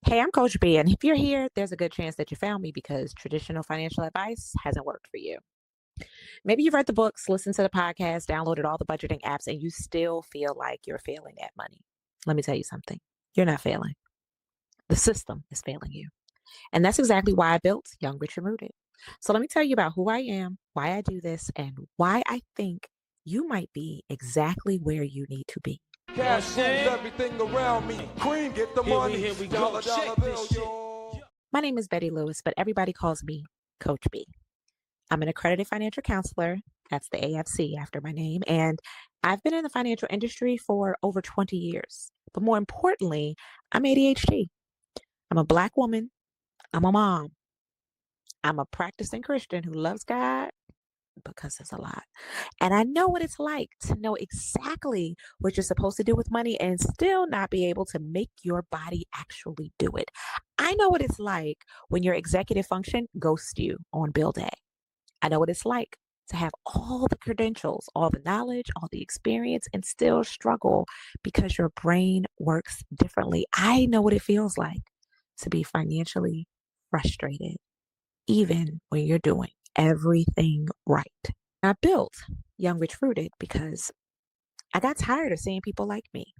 Hey, I'm Coach B, and if you're here, there's a good chance that you found me because traditional financial advice hasn't worked for you. Maybe you've read the books, listened to the podcast, downloaded all the budgeting apps, and you still feel like you're failing at money. Let me tell you something. You're not failing. The system is failing you. And that's exactly why I built Young, Rich, and Rooted. So let me tell you about who I am, why I do this, and why I think you might be exactly where you need to be. Cash rules everything around me. Cream, get the money. Here we go. Dollar bill, yo. My name is Betty Lewis, but everybody calls me Coach B. I'm an accredited financial counselor. That's the AFC after my name. And I've been in the financial industry for over 20 years. But more importantly, I'm ADHD. I'm a Black woman. I'm a mom. I'm a practicing Christian who loves God because it's a lot. And I know what it's like to know exactly what you're supposed to do with money and still not be able to make your body actually do it. I know what it's like when your executive function ghosts you on bill day. I know what it's like to have all the credentials, all the knowledge, all the experience, and still struggle because your brain works differently. I know what it feels like to be financially frustrated, even when you're doing everything right. I built Young Rich Rooted because I got tired of seeing people like me,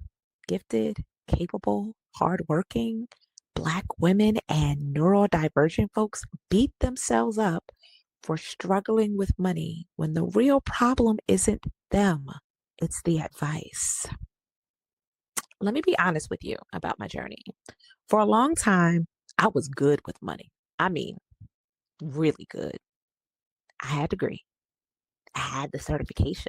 gifted, capable, hardworking, Black women and neurodivergent folks beat themselves up for struggling with money when the real problem isn't them, it's the advice. Let me be honest with you about my journey. For a long time, I was good with money. I mean, really good. I had a degree. I had the certifications.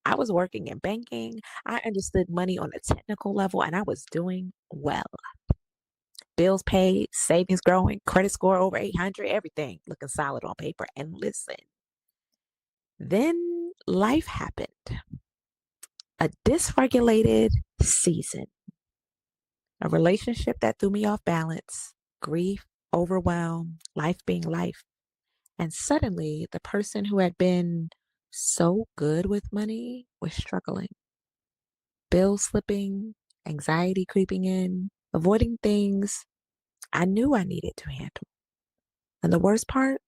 I was working in banking. I understood money on a technical level and I was doing well. Bills paid, savings growing, credit score over 800, everything looking solid on paper. And listen, then life happened. A dysregulated season, a relationship that threw me off balance, grief, overwhelm, life being life. And suddenly, the person who had been so good with money was struggling. Bills slipping, anxiety creeping in, avoiding things I knew I needed to handle. And the worst part,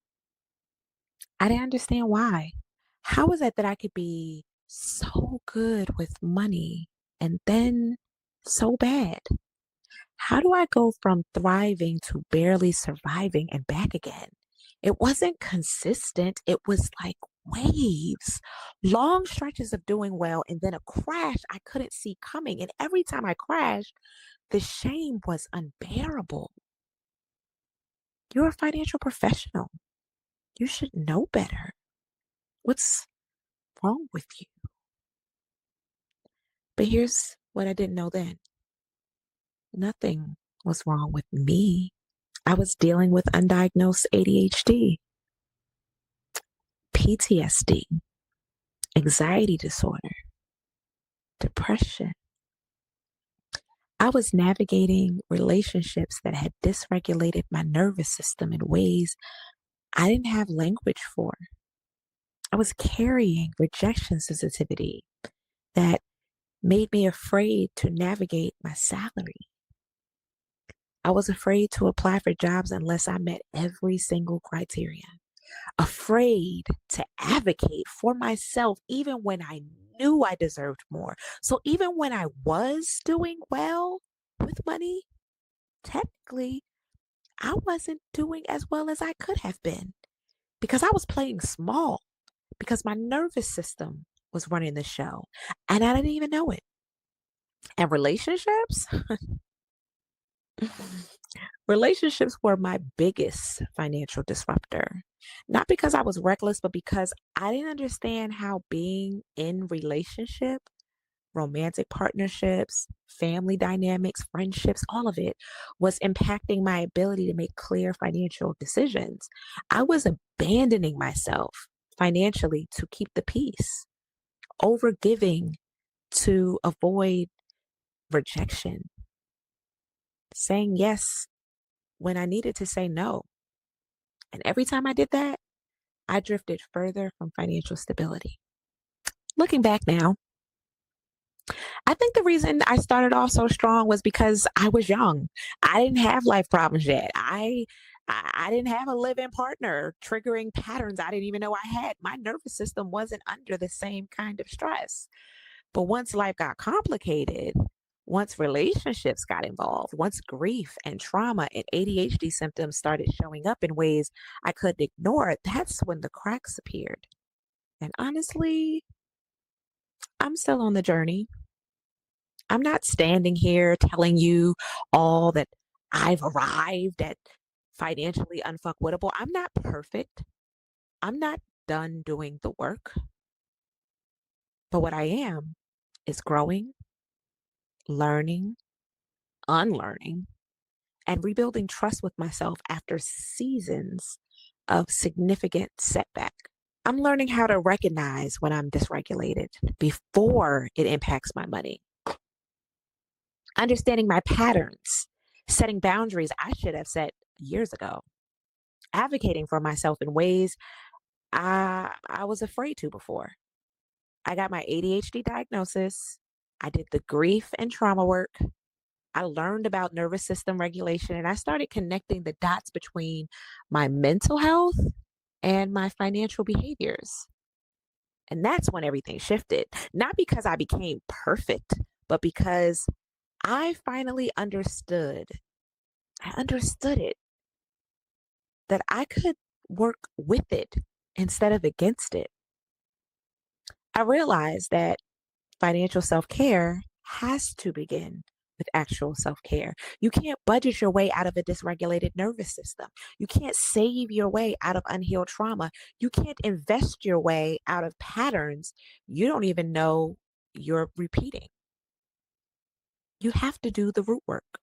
I didn't understand why. How is it that I could be so good with money and then so bad? How do I go from thriving to barely surviving and back again? It wasn't consistent. It was like waves, long stretches of doing well, and then a crash I couldn't see coming. And every time I crashed, the shame was unbearable. You're a financial professional. You should know better. What's wrong with you? But here's what I didn't know then. Nothing was wrong with me. I was dealing with undiagnosed ADHD, PTSD, anxiety disorder, depression. I was navigating relationships that had dysregulated my nervous system in ways I didn't have language for. I was carrying rejection sensitivity that made me afraid to navigate my salary. I was afraid to apply for jobs unless I met every single criteria. Afraid to advocate for myself even when I knew I deserved more. So even when I was doing well with money, technically, I wasn't doing as well as I could have been because I was playing small, because my nervous system was running the show and I didn't even know it. And relationships, relationships were my biggest financial disruptor. Not because I was reckless, but because I didn't understand how being in relationship, romantic partnerships, family dynamics, friendships, all of it was impacting my ability to make clear financial decisions. I was abandoning myself financially to keep the peace, over giving to avoid rejection, saying yes when I needed to say no. And every time I did that, I drifted further from financial stability. Looking back now, I think the reason I started off so strong was because I was young. I didn't have life problems yet. I didn't have a live-in partner triggering patterns I didn't even know I had. My nervous system wasn't under the same kind of stress. But once life got complicated, once relationships got involved, once grief and trauma and ADHD symptoms started showing up in ways I couldn't ignore, that's when the cracks appeared. And honestly, I'm still on the journey. I'm not standing here telling you all that I've arrived at financially unfuckwittable. I'm not perfect. I'm not done doing the work. But what I am is growing, learning, unlearning, and rebuilding trust with myself after seasons of significant setback. I'm learning how to recognize when I'm dysregulated before it impacts my money, understanding my patterns, setting boundaries I should have set years ago, advocating for myself in ways I was afraid to before. I got my ADHD diagnosis. I did the grief and trauma work. I learned about nervous system regulation and I started connecting the dots between my mental health and my financial behaviors. And that's when everything shifted. Not because I became perfect, but because I finally understood. I understood it that I could work with it instead of against it. I realized that financial self care has to begin with actual self care. You can't budget your way out of a dysregulated nervous system. You can't save your way out of unhealed trauma. You can't invest your way out of patterns you don't even know you're repeating. You have to do the root work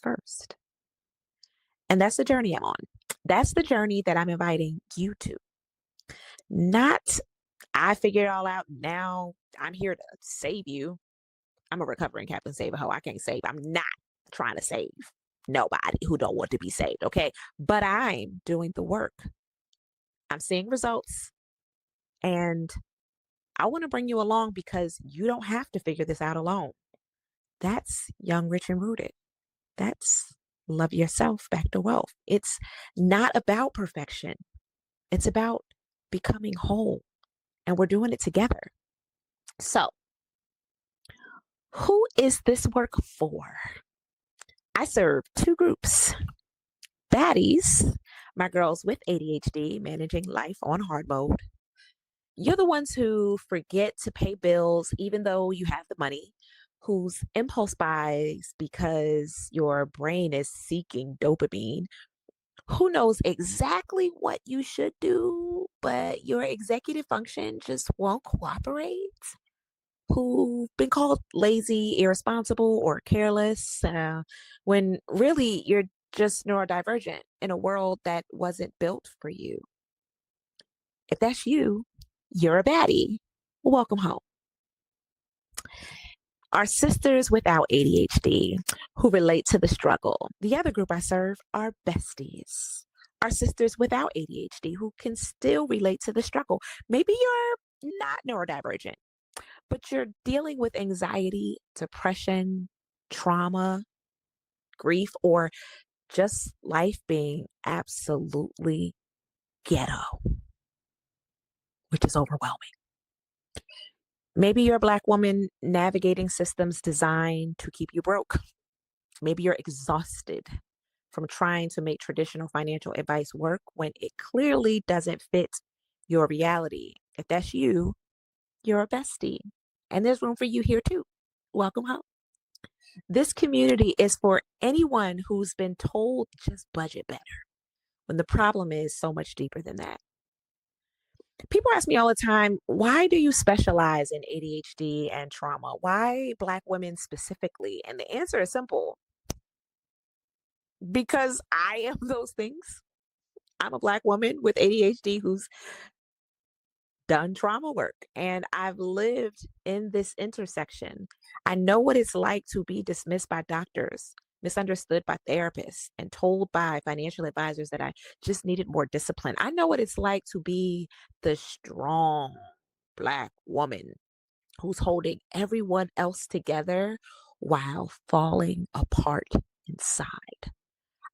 first. And that's the journey I'm on. That's the journey that I'm inviting you to. Not, I figured it all out. Now I'm here to save you. I'm a recovering Captain Save a Hoe. I can't save. I'm not trying to save nobody who don't want to be saved. Okay. But I'm doing the work. I'm seeing results. And I want to bring you along because you don't have to figure this out alone. That's young, rich, and rooted. That's love yourself back to wealth. It's not about perfection. It's about becoming whole. And we're doing it together. So, who is this work for? I serve two groups. Baddies, my girls with ADHD managing life on hard mode. You're the ones who forget to pay bills even though you have the money, whose impulse buys because your brain is seeking dopamine, who knows exactly what you should do, but your executive function just won't cooperate, who've been called lazy, irresponsible, or careless, when really you're just neurodivergent in a world that wasn't built for you. If that's you, you're a baddie. Welcome home. Our sisters without ADHD who relate to the struggle. The other group I serve are besties. Our sisters without ADHD who can still relate to the struggle. Maybe you're not neurodivergent, but you're dealing with anxiety, depression, trauma, grief, or just life being absolutely ghetto, which is overwhelming. Maybe you're a Black woman navigating systems designed to keep you broke. Maybe you're exhausted from trying to make traditional financial advice work when it clearly doesn't fit your reality. If that's you, you're a bestie. And there's room for you here too. Welcome home. This community is for anyone who's been told just budget better when the problem is so much deeper than that. People ask me all the time, why do you specialize in ADHD and trauma? Why Black women specifically? And the answer is simple, because I am those things. I'm a Black woman with ADHD who's done trauma work and I've lived in this intersection. I know what it's like to be dismissed by doctors, misunderstood by therapists, and told by financial advisors that I just needed more discipline. I know what it's like to be the strong Black woman who's holding everyone else together while falling apart inside.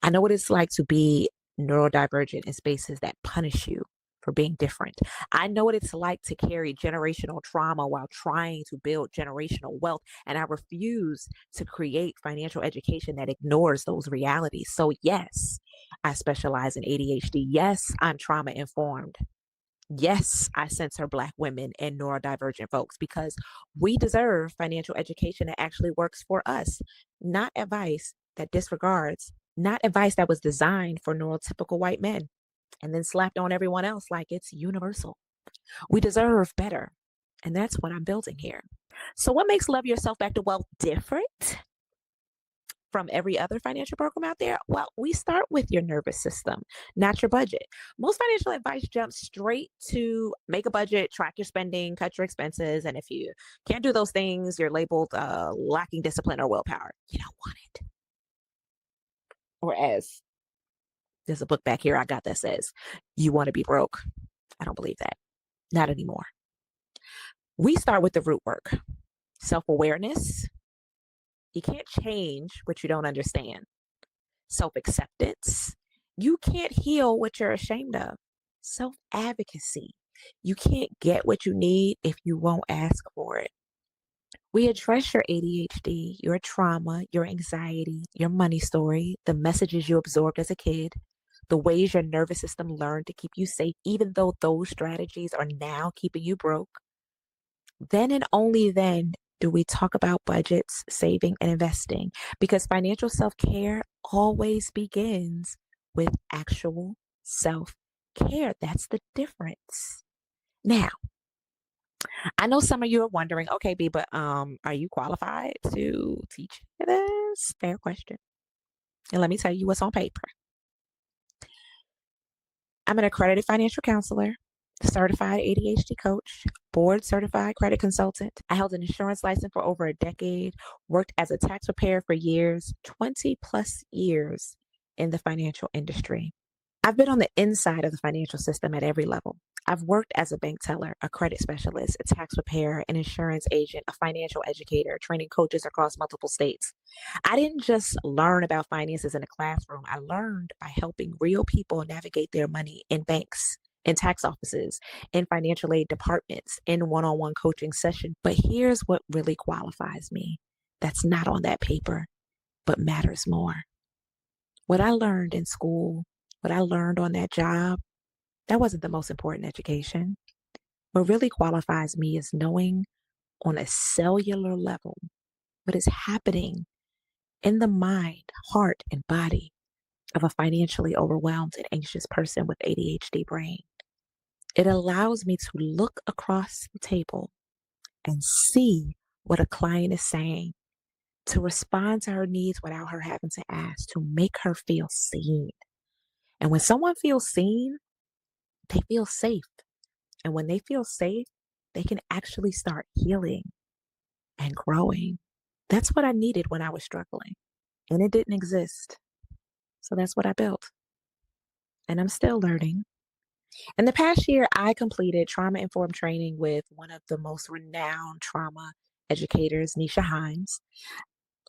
I know what it's like to be neurodivergent in spaces that punish you for being different. I know what it's like to carry generational trauma while trying to build generational wealth. And I refuse to create financial education that ignores those realities. So, yes, I specialize in ADHD. Yes, I'm trauma informed. Yes, I censor Black women and neurodivergent folks because we deserve financial education that actually works for us, not advice that disregards, not advice that was designed for neurotypical white men and then slapped on everyone else like it's universal. We deserve better. And that's what I'm building here. So, what makes Love Yourself Back to Wealth different from every other financial program out there? Well, we start with your nervous system, not your budget. Most financial advice jumps straight to make a budget, track your spending, cut your expenses. And if you can't do those things, you're labeled lacking discipline or willpower. You don't want it. Or as there's a book back here I got that says, you want to be broke. I don't believe that. Not anymore. We start with the root work, self awareness. You can't change what you don't understand. Self acceptance. You can't heal what you're ashamed of. Self advocacy. You can't get what you need if you won't ask for it. We address your ADHD, your trauma, your anxiety, your money story, the messages you absorbed as a kid, the ways your nervous system learned to keep you safe, even though those strategies are now keeping you broke. Then and only then do we talk about budgets, saving, and investing because financial self care always begins with actual self care. That's the difference. Now, I know some of you are wondering, okay, B, but are you qualified to teach this? Fair question. And let me tell you what's on paper. I'm an accredited financial counselor, certified ADHD coach, board certified credit consultant. I held an insurance license for over a decade, worked as a tax preparer for years, 20 plus years in the financial industry. I've been on the inside of the financial system at every level. I've worked as a bank teller, a credit specialist, a tax preparer, an insurance agent, a financial educator, training coaches across multiple states. I didn't just learn about finances in a classroom. I learned by helping real people navigate their money in banks, in tax offices, in financial aid departments, in one on one coaching sessions. But here's what really qualifies me that's not on that paper, but matters more. What I learned in school, what I learned on that job, that wasn't the most important education. What really qualifies me is knowing on a cellular level what is happening in the mind, heart, and body of a financially overwhelmed and anxious person with ADHD brain. It allows me to look across the table and see what a client is saying, to respond to her needs without her having to ask, to make her feel seen. And when someone feels seen, they feel safe. And when they feel safe, they can actually start healing and growing. That's what I needed when I was struggling, and it didn't exist. So that's what I built. And I'm still learning. In the past year, I completed trauma informed training with one of the most renowned trauma educators, Nisha Himes,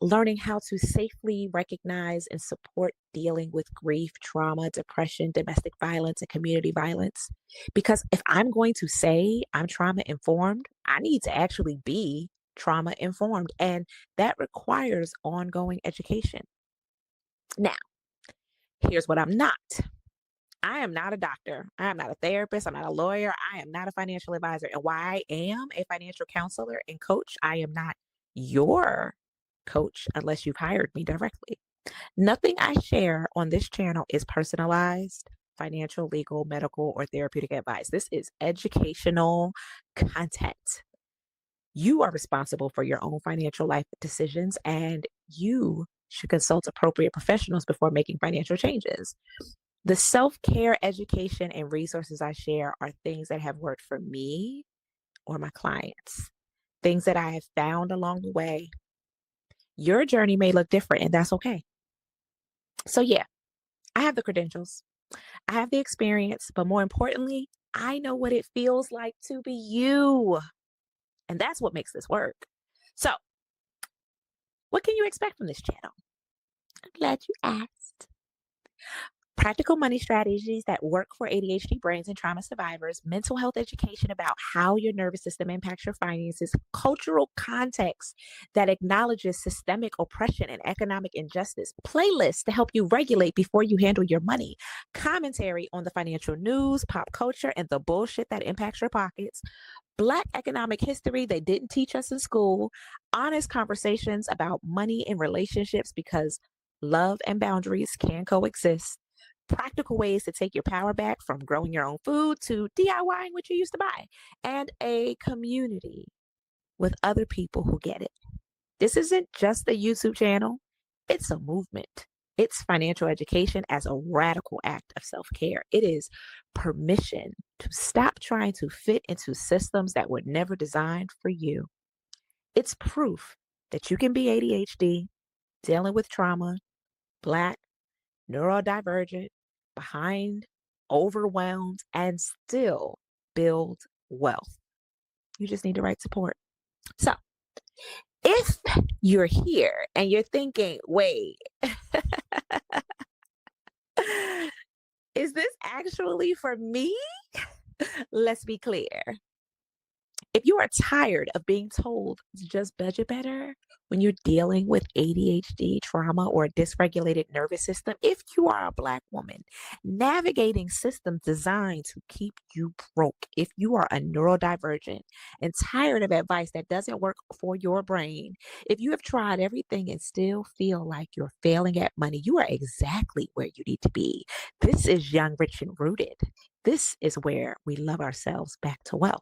learning how to safely recognize and support dealing with grief, trauma, depression, domestic violence, and community violence. Because if I'm going to say I'm trauma informed, I need to actually be trauma informed. And that requires ongoing education. Now, here's what I'm not. I am not a doctor. I am not a therapist. I'm not a lawyer. I am not a financial advisor. And while I am a financial counselor and coach, I am not your coach unless you've hired me directly. Nothing I share on this channel is personalized financial, legal, medical, or therapeutic advice. This is educational content. You are responsible for your own financial life decisions, and you should consult appropriate professionals before making financial changes. The self care education and resources I share are things that have worked for me or my clients, things that I have found along the way. Your journey may look different, and that's okay. So, yeah, I have the credentials, I have the experience, but more importantly, I know what it feels like to be you. And that's what makes this work. So, what can you expect from this channel? I'm glad you asked. Practical money strategies that work for ADHD brains and trauma survivors, mental health education about how your nervous system impacts your finances, cultural context that acknowledges systemic oppression and economic injustice, playlists to help you regulate before you handle your money, commentary on the financial news, pop culture, and the bullshit that impacts your pockets, Black economic history they didn't teach us in school, honest conversations about money and relationships because love and boundaries can coexist, practical ways to take your power back from growing your own food to DIYing what you used to buy, and a community with other people who get it. This isn't just a YouTube channel, it's a movement. It's financial education as a radical act of self care. It is permission to stop trying to fit into systems that were never designed for you. It's proof that you can be ADHD, dealing with trauma, Black, neurodivergent, behind, overwhelmed, and still build wealth. You just need the right support. So, if you're here and you're thinking, wait, is this actually for me? Let's be clear. If you are tired of being told to just budget better when you're dealing with ADHD, trauma, or a dysregulated nervous system, if you are a Black woman navigating systems designed to keep you broke, if you are a neurodivergent and tired of advice that doesn't work for your brain, if you have tried everything and still feel like you're failing at money, you are exactly where you need to be. This is Young, Rich, and Rooted. This is where we love ourselves back to wealth.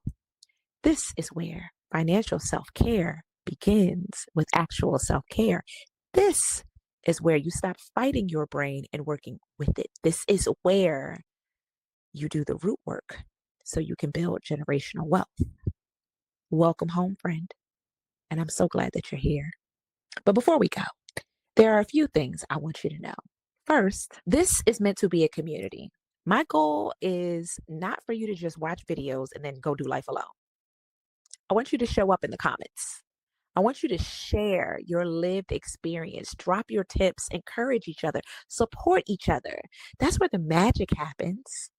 This is where financial self care begins with actual self care. This is where you stop fighting your brain and working with it. This is where you do the root work so you can build generational wealth. Welcome home, friend. And I'm so glad that you're here. But before we go, there are a few things I want you to know. First, this is meant to be a community. My goal is not for you to just watch videos and then go do life alone. I want you to show up in the comments. I want you to share your lived experience, drop your tips, encourage each other, support each other. That's where the magic happens.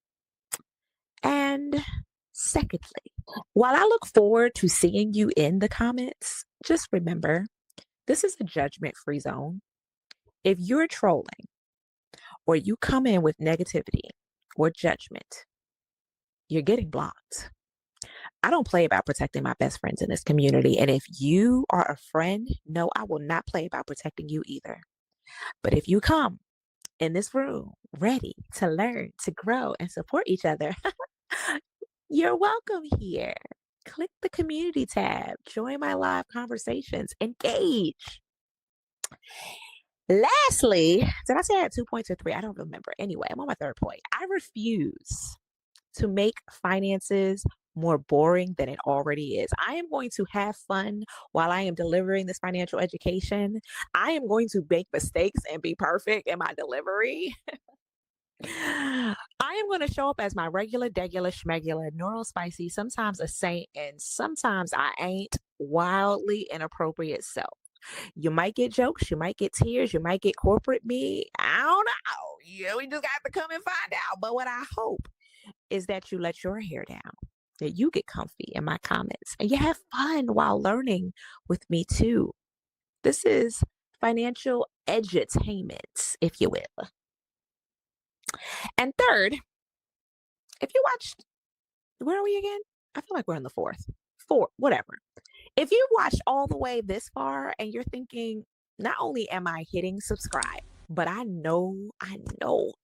And secondly, while I look forward to seeing you in the comments, just remember this is a judgment free zone. If you're trolling or you come in with negativity or judgment, you're getting blocked. I don't play about protecting my best friends in this community. And if you are a friend, no, I will not play about protecting you either. But if you come in this room ready to learn, to grow, and support each other, you're welcome here. Click the community tab, join my live conversations, engage. Lastly, did I say I had 2 points or 3? I don't remember. Anyway, I'm on my third point. I refuse to make finances more boring than it already is. I am going to have fun while I am delivering this financial education. I am going to make mistakes and be perfect in my delivery. I am going to show up as my regular, degular, schmegular, neural spicy, sometimes a saint, and sometimes I ain't wildly inappropriate self. You might get jokes, you might get tears, you might get corporate me. I don't know. We just got to come and find out. But what I hope is that you let your hair down, that you get comfy in my comments, and you have fun while learning with me too. This is financial edutainment, if you will. And third, if you watched, where are we again? I feel like we're on the four, whatever. If you watched all the way this far and you're thinking, not only am I hitting subscribe, but I know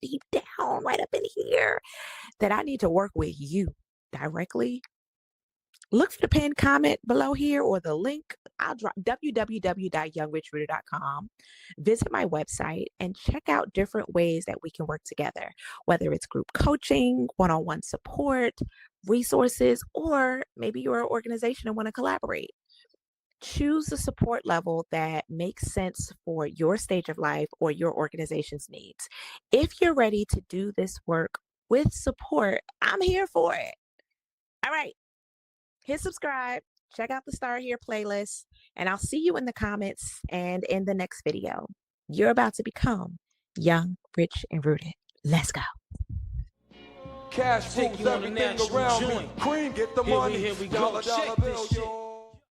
deep down right up in here that I need to work with you directly, look for the pinned comment below here or the link. I'll drop www.youngrichRooted.com. Visit my website and check out different ways that we can work together, whether it's group coaching, one-on-one support, resources, or maybe you're an organization and want to collaborate. Choose the support level that makes sense for your stage of life or your organization's needs. If you're ready to do this work with support, I'm here for it. All right. Hit subscribe, Check out the Star Here playlist, and I'll see you in the comments and in the next video. You're about to become young, rich, and rooted. Let's go. Cash rules everything around me. Cream, get the money. Here we go. Dollar Check bill, this shit. yo.